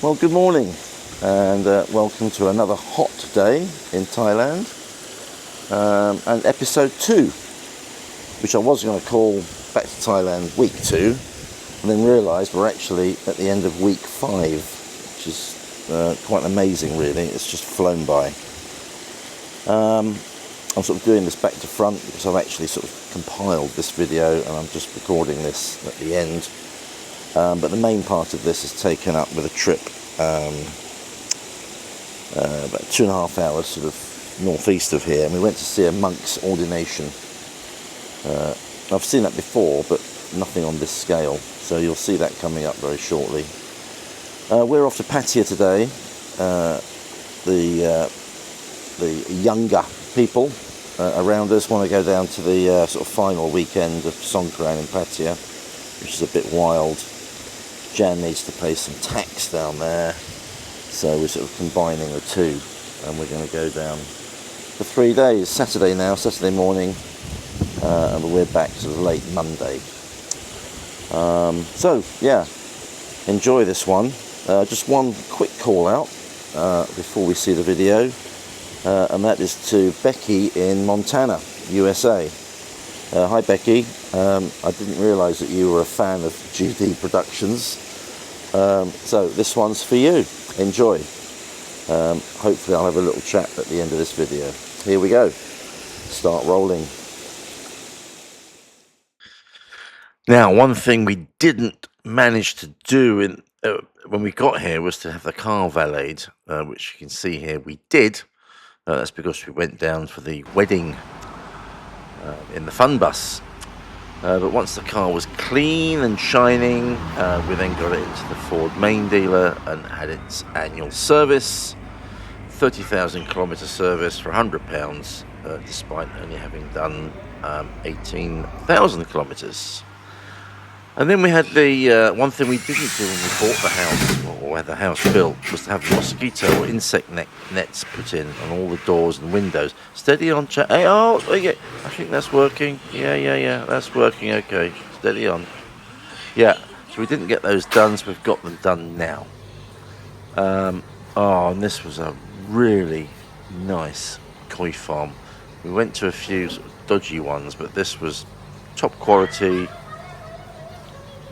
Well, good morning and welcome to another hot day in Thailand and episode 2, which I was going to call Back to Thailand week 2 and then realised we're actually at the end of week 5, which is quite amazing really. It's just flown by. I'm sort of doing this back to front because I've actually sort of compiled this video and I'm just recording this at the end. But the main part of this is taken up with a trip about 2.5 hours sort of northeast of here, and we went to see a monk's ordination. I've seen that before, but nothing on this scale, so you'll see that coming up very shortly. We're off to Pattaya today. The younger people around us want to go down to the sort of final weekend of Songkran in Pattaya, which is a bit wild. Jan needs to pay some tax down there, so we're sort of combining the two, and we're going to go down for 3 days. Saturday morning, and we're back sort of late Monday. So yeah, enjoy this one. Just one quick call out before we see the video, and that is to Becky in Montana, USA. Hi Becky, I didn't realise that you were a fan of GD Productions, so this one's for you. Enjoy. Hopefully I'll have a little chat at the end of this video. Here we go. Start rolling. Now, one thing we didn't manage to do when we got here was to have the car valeted, which you can see here we did. That's because we went down for the wedding in the fun bus. But once the car was clean and shining, we then got it into the Ford main dealer and had its annual service, 30,000 kilometre service for £100, despite only having done 18,000 kilometres. And then we had the one thing we didn't do when we bought the house, or had the house built, was to have mosquito or insect nets put in on all the doors and windows. Steady on, chat. Hey, oh, yeah, I think that's working. Yeah, that's working. Okay, steady on. Yeah, so we didn't get those done, so we've got them done now. And this was a really nice koi farm. We went to a few sort of dodgy ones, but this was top quality.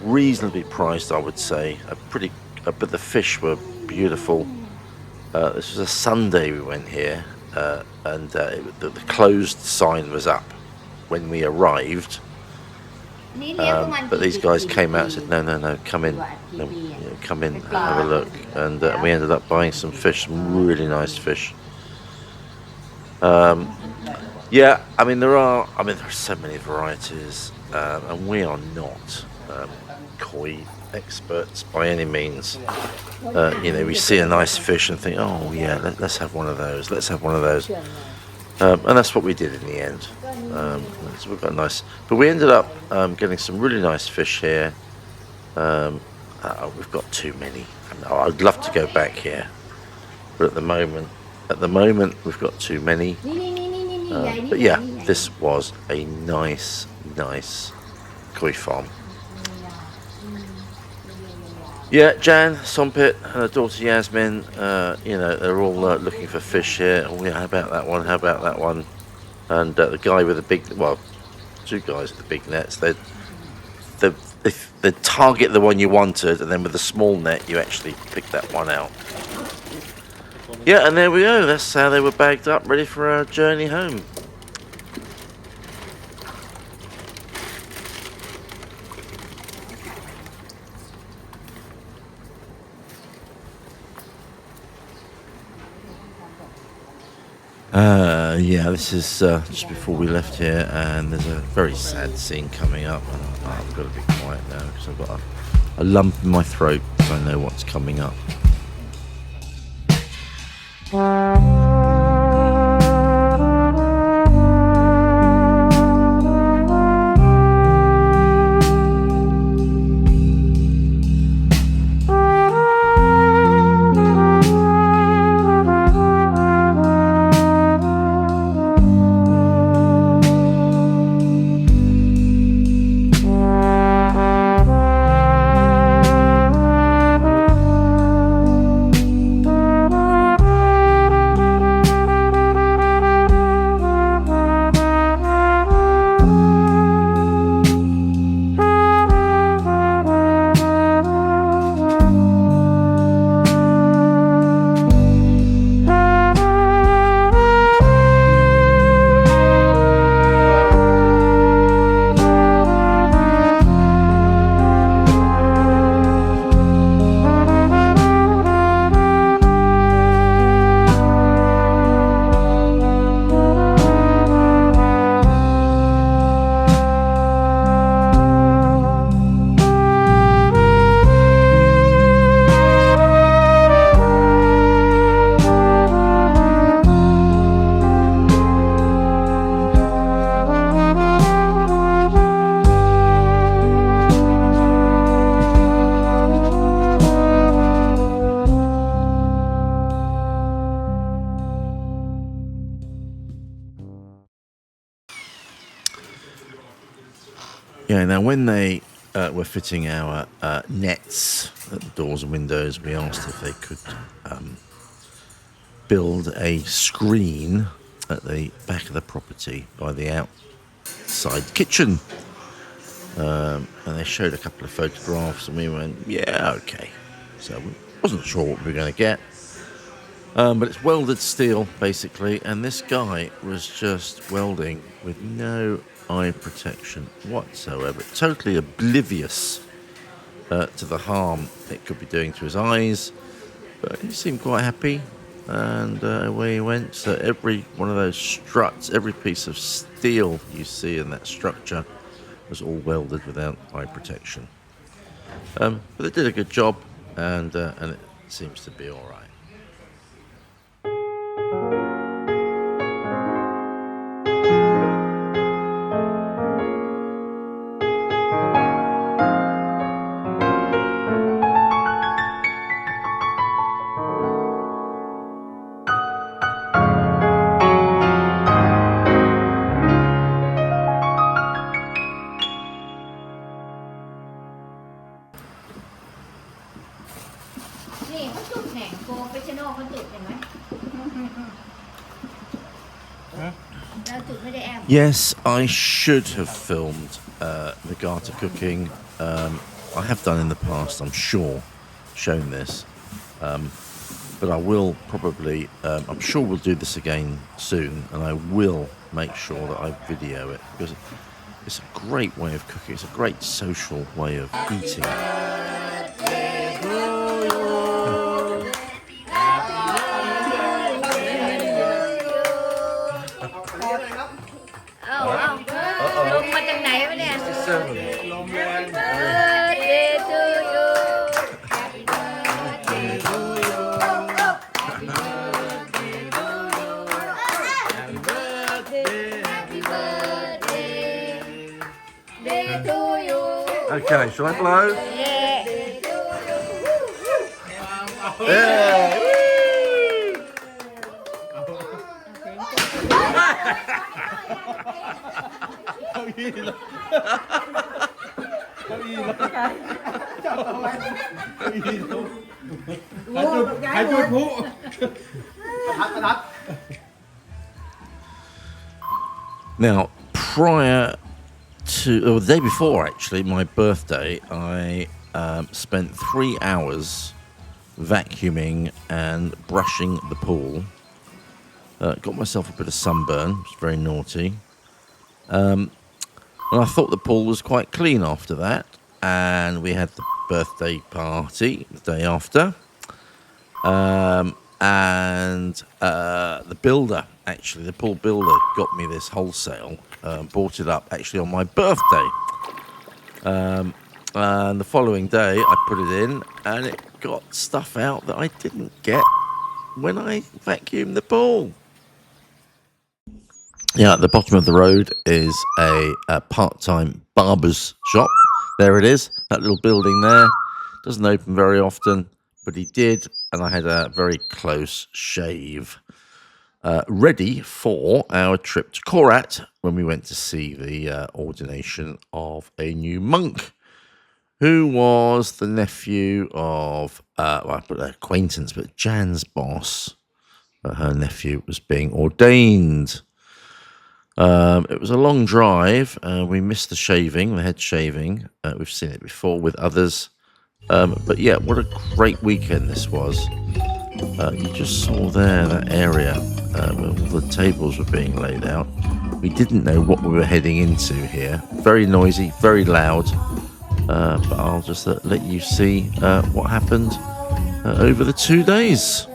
Reasonably priced, I would say. But the fish were beautiful. This was a Sunday we went here, and the closed sign was up when we arrived. But these guys came out and said, no, come in, come in, have a look, and we ended up buying some fish, some really nice fish. Yeah, there are so many varieties, and we are not koi experts by any means. We see a nice fish and think, oh yeah, let's have one of those, and that's what we did in the end. So we've got nice, but we ended up getting some really nice fish here. We've got too many. I'd love to go back here, but at the moment we've got too many. But yeah, this was a nice koi farm. Yeah, Jan, Sompit, and her daughter Yasmin, they're all looking for fish here. Oh yeah, how about that one? And the guy with two guys with the big nets, they target the one you wanted, and then with the small net, you actually pick that one out. Yeah, and there we go. That's how they were bagged up, ready for our journey home. Yeah, this is just before we left here, and there's a very sad scene coming up, and I've got to be quiet now because I've got a lump in my throat because I know what's coming up. Yeah, now when they were fitting our nets at the doors and windows, we asked if they could build a screen at the back of the property by the outside kitchen. And they showed a couple of photographs and we went, yeah, okay. So we wasn't sure what we were going to get. But it's welded steel, basically, and this guy was just welding with no eye protection whatsoever, totally oblivious to the harm it could be doing to his eyes, but he seemed quite happy, and away he went. So every one of those struts, every piece of steel you see in that structure was all welded without eye protection. But they did a good job, and it seems to be all right. Yes, I should have filmed the garter cooking. I have done in the past, I'm sure, shown this. But I will probably, I'm sure we'll do this again soon, and I will make sure that I video it, because it's a great way of cooking. It's a great social way of eating. Okay, shall I blow? Yeah. Yeah. Now, prior to, or the day before actually, my birthday, I spent 3 hours vacuuming and brushing the pool. Got myself a bit of sunburn, it was very naughty. And I thought the pool was quite clean after that. And we had the birthday party the day after. And the builder, actually, the pool builder got me this wholesale, bought it up actually on my birthday. And the following day I put it in and it got stuff out that I didn't get when I vacuumed the pool. Yeah, at the bottom of the road is a part-time barber's shop. There it is, that little building there. Doesn't open very often, but he did, and I had a very close shave. Ready for our trip to Korat when we went to see the ordination of a new monk, who was the nephew of, well, I put an acquaintance, but Jan's boss, her nephew, was being ordained. It was a long drive. We missed the shaving, the head shaving. We've seen it before with others. But yeah, what a great weekend this was. You just saw there that area where all the tables were being laid out. We didn't know what we were heading into here. Very noisy, very loud. But I'll just let you see what happened over the 2 days.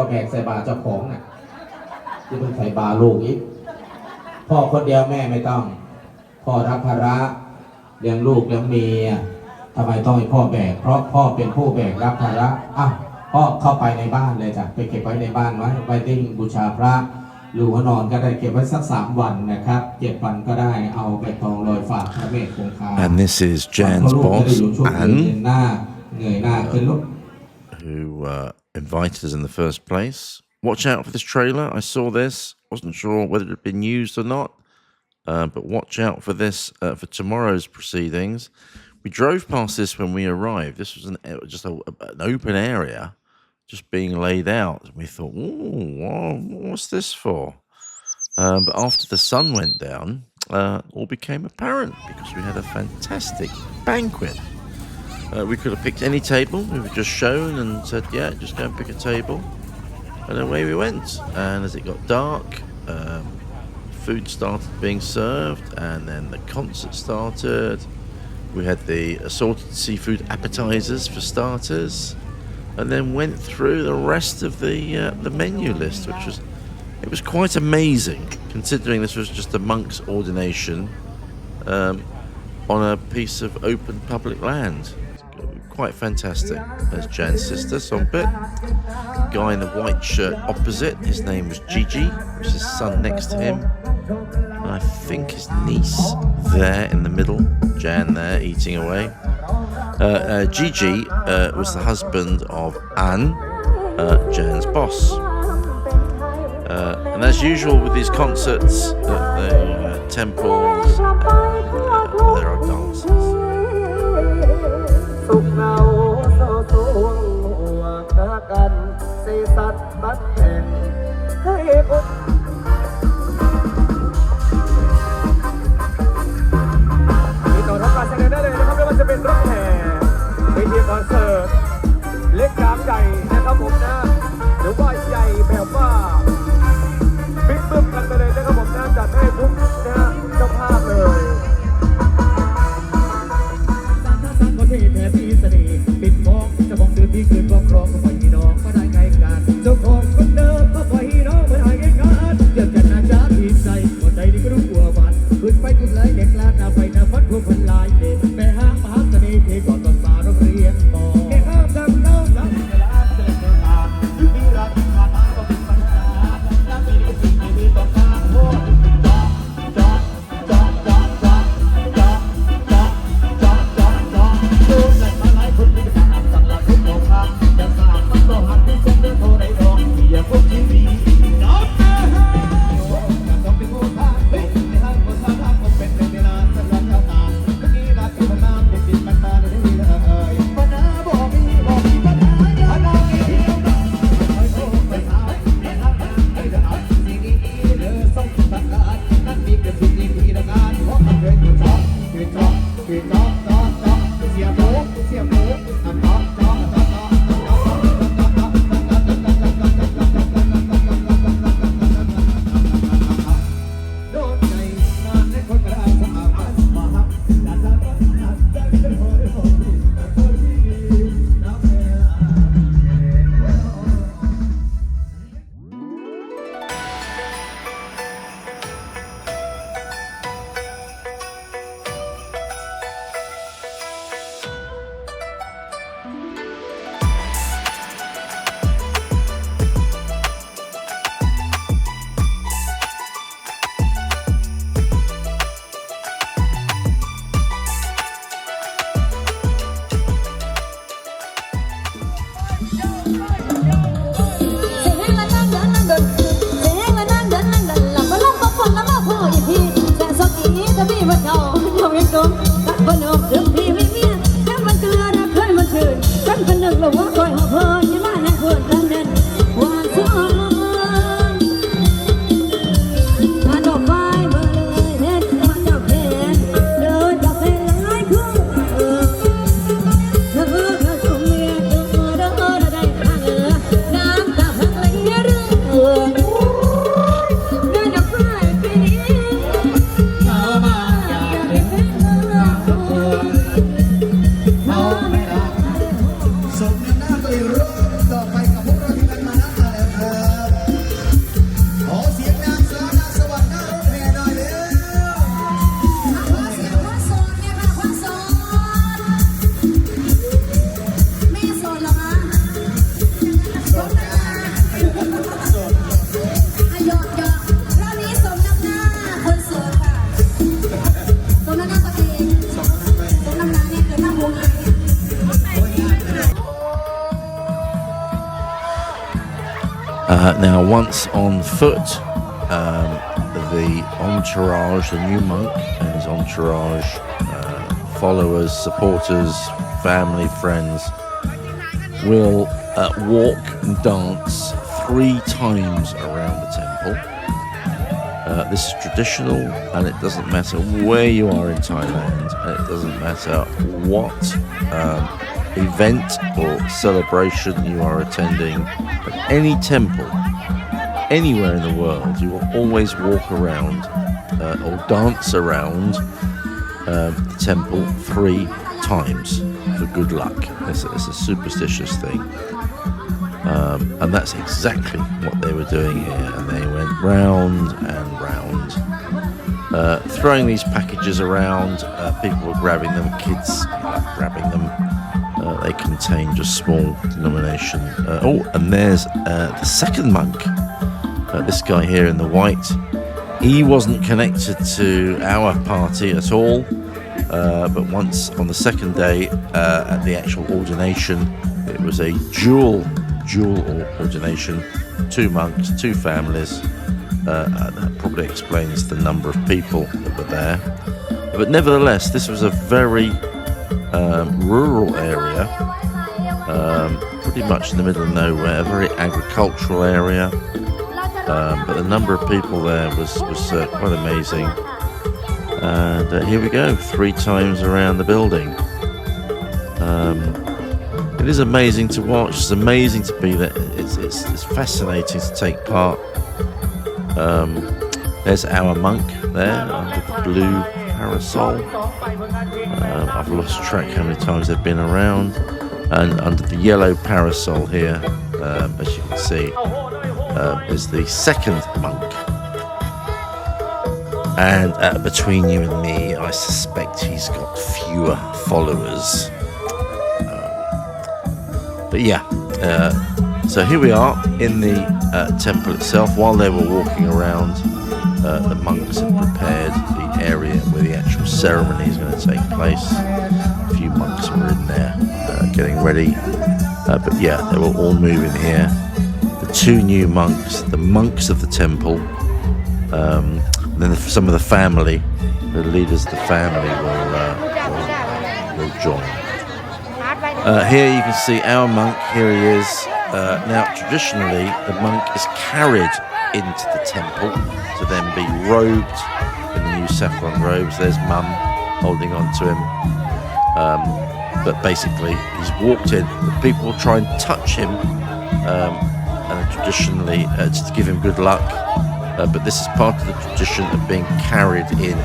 ก็แบกใส่บาเจ้าของน่ะที่เพิ่งใส่บาลูกอีกพ่อคนเดียวแม่ไม่ต้องพ่อรับภาระเลี้ยงลูกเลี้ยงเมียทำไมต้องให้พ่อแบกเพราะพ่อเป็นผู้แบกรับภาระ ก็เข้าไปในบ้านเลยจ้ะไปเก็บไว้ในบ้านไว้ติ้งบูชาพระหรือว่านอนก็ได้เก็บไว้สัก3 วันนะครับ7 วันก็ได้เอาไปทองลอยฝากพระเมตคงคา And this is Jan's boss, หน้าเงยหน้าขึ้นลุก who invited us in the first place. Watch out for this trailer. I saw this. Wasn't sure whether it had been used or not, but watch out for this for tomorrow's proceedings. We drove past this when we arrived. This was just an open area, just being laid out. And we thought, "Ooh, what's this for?" But after the sun went down, all became apparent because we had a fantastic banquet. We could have picked any table. We were just shown and said, "Yeah, just go and pick a table." And away we went. And as it got dark, food started being served, and then the concert started. We had the assorted seafood appetizers for starters, and then went through the rest of the menu list, which was quite amazing, considering this was just a monk's ordination on a piece of open public land. Quite fantastic. There's Jan's sister, Sompit. The guy in the white shirt opposite, his name was Gigi, which is his son next to him. And I think his niece there in the middle, Jan there eating away. Gigi was the husband of An, Jan's boss. And as usual with these concerts at the temples, there are dances. สุขเหงาเศร้าโศกหัวกันสีสัตว์บัดแห่งให้คนมีต่อทำการแสดงได้เลยนะครับไม่ว่าจะเป็นรถแห่เวทีคอนเสิร์ตเล็กกลางใหญ่นะครับผมนะหรือว่าใหญ่แบบว่าบิ๊กบึ้มกันไปเลยนะครับผมนะจัดให้ทุกนะเจ้าภาพเลยปิดมองจะมองดื่มที่คืนบอกครองก็ปล่อยให้น้องก็ได้ไกลกันเจ้าของคนเดิมก็ปล่อยให้น้องมาได้ไกลกันเจอกันอาจารย์ทีใจหัวใจนี่ก็รู้กลัวมันขึ้นไปกุนเลยเด็กลาดหน้าไปหน้าฟัดพวกคนลายเด็กแม่ห้างมหาเสน่ห์เทก่อนตอนสาวเรียนต่อแม่ห้างดังน้องดังเวลาเสด็จเดินทางยุคนี้รักมาทางก็เป็นปัญหาและมีสิ่งที่มีต่อการโหด Now, once on foot, the entourage, the new monk and his entourage, followers, supporters, family, friends, will walk and dance 3 times around the temple. This is traditional, and it doesn't matter where you are in Thailand, and it doesn't matter what event or celebration you are attending. At any temple, anywhere in the world, you will always walk around or dance around the temple 3 times for good luck. It's a superstitious thing. And that's exactly what they were doing here. And they went round and round, throwing these packages around. People were grabbing them, kids grabbing them. They contain just small denomination. And there's the second monk, this guy here in the white. He wasn't connected to our party at all, but once on the second day at the actual ordination, it was a dual ordination, 2 monks, 2 families. That probably explains the number of people that were there. But nevertheless, this was a very rural area, pretty much in the middle of nowhere, a very agricultural area. But the number of people there was quite amazing. And here we go, 3 times around the building. It is amazing to watch. It's amazing to be there. It's fascinating to take part. There's our monk there under the blue parasol. I've lost track how many times they've been around. And under the yellow parasol here, as you can see, is the second monk. And between you and me, I suspect he's got fewer followers. But yeah, so here we are in the temple itself. While they were walking around, the monks had prepared the area where the actual ceremony is going to take place. A few monks were in there getting ready. But yeah, they were all moving here. The 2 new monks, the monks of the temple, and then some of the family, the leaders of the family will join. Here you can see our monk. Here he is. Now, traditionally, the monk is carried into the temple to then be robed in the new saffron robes. There's Mum holding on to him. But basically, he's walked in. The people will try and touch him, and traditionally, to give him good luck. But this is part of the tradition of being carried in.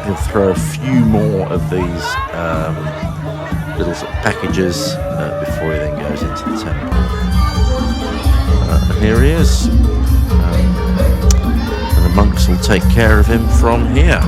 He'll throw a few more of these little sort of packages before he then goes into the temple. And here he is. And the monks will take care of him from here.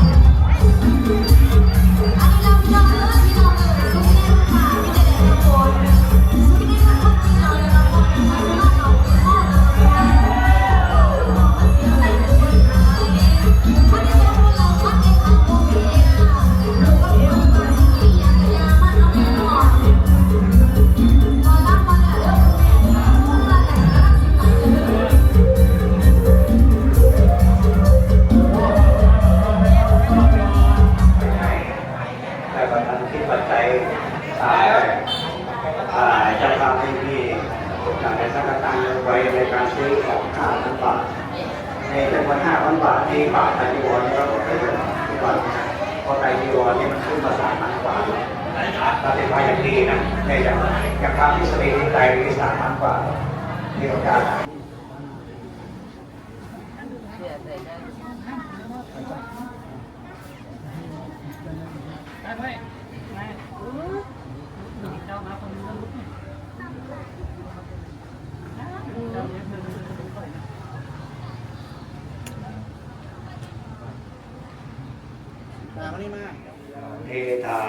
เทธา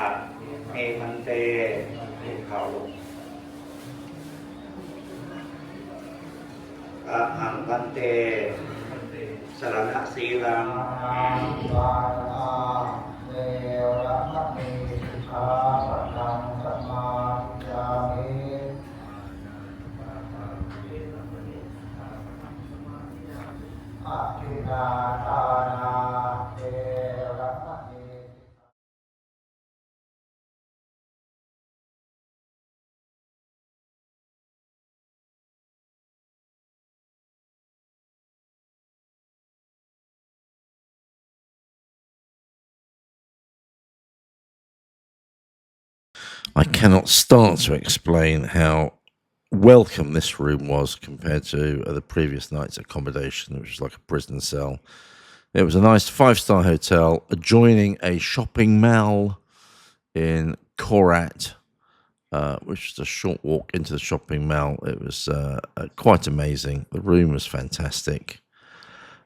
เมมันเตข่าวลงอะหังพันเตสรณะสีลังเทระมะเมสิกขาปะทังสมาธิยามิ I cannot start to explain how welcome this room was compared to the previous night's accommodation, which was like a prison cell. It was a nice 5-star hotel adjoining a shopping mall in Korat, which was a short walk into the shopping mall. It was quite amazing. The room was fantastic.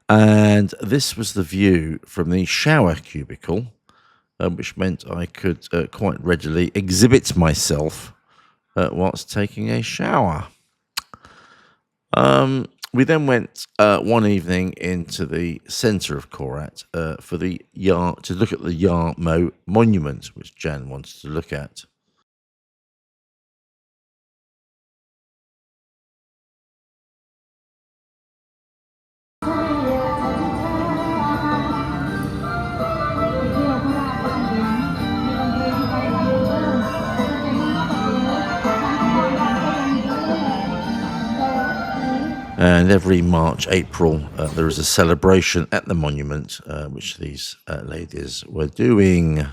And this was the view from the shower cubicle, which meant I could quite readily exhibit myself whilst taking a shower. We then went one evening into the centre of Korat for the to look at the Yarmo monument, which Jan wanted to look at. And every March, April, there is a celebration at the monument, which these ladies were doing.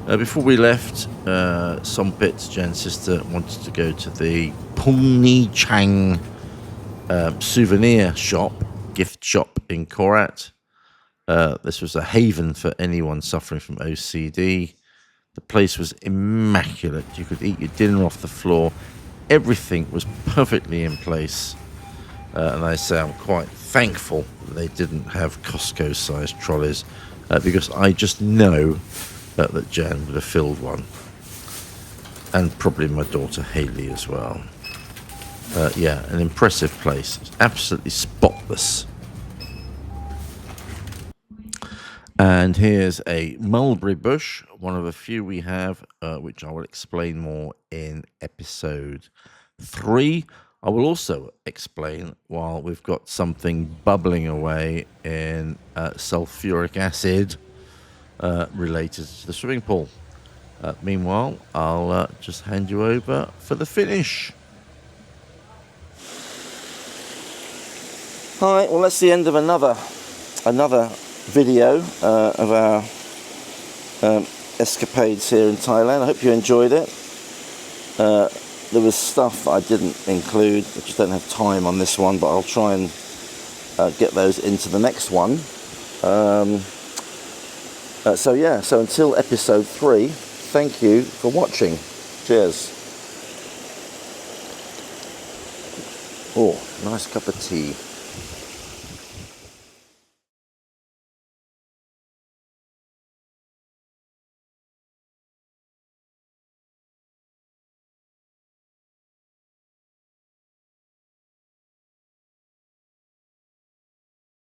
Before we left, Sompit, Jan's sister, wanted to go to the Pungni Chang souvenir shop, gift shop in Korat. This was a haven for anyone suffering from OCD. The place was immaculate. You could eat your dinner off the floor. Everything was perfectly in place. And I say I'm quite thankful that they didn't have Costco-sized trolleys, because I just know that Jan would have filled one. And probably my daughter Hayley as well. Yeah, an impressive place. It's absolutely spotless. And here's a mulberry bush, one of a few we have, which I will explain more in episode 3. I will also explain while we've got something bubbling away in sulfuric acid related to the swimming pool. Meanwhile, I'll just hand you over for the finish. All right, well, that's the end of another video of our escapades here in Thailand. I hope you enjoyed it. There was stuff I didn't include. I just don't have time on this one, but I'll try and get those into the next one. So until episode 3, thank you for watching. Cheers. Oh, nice cup of tea.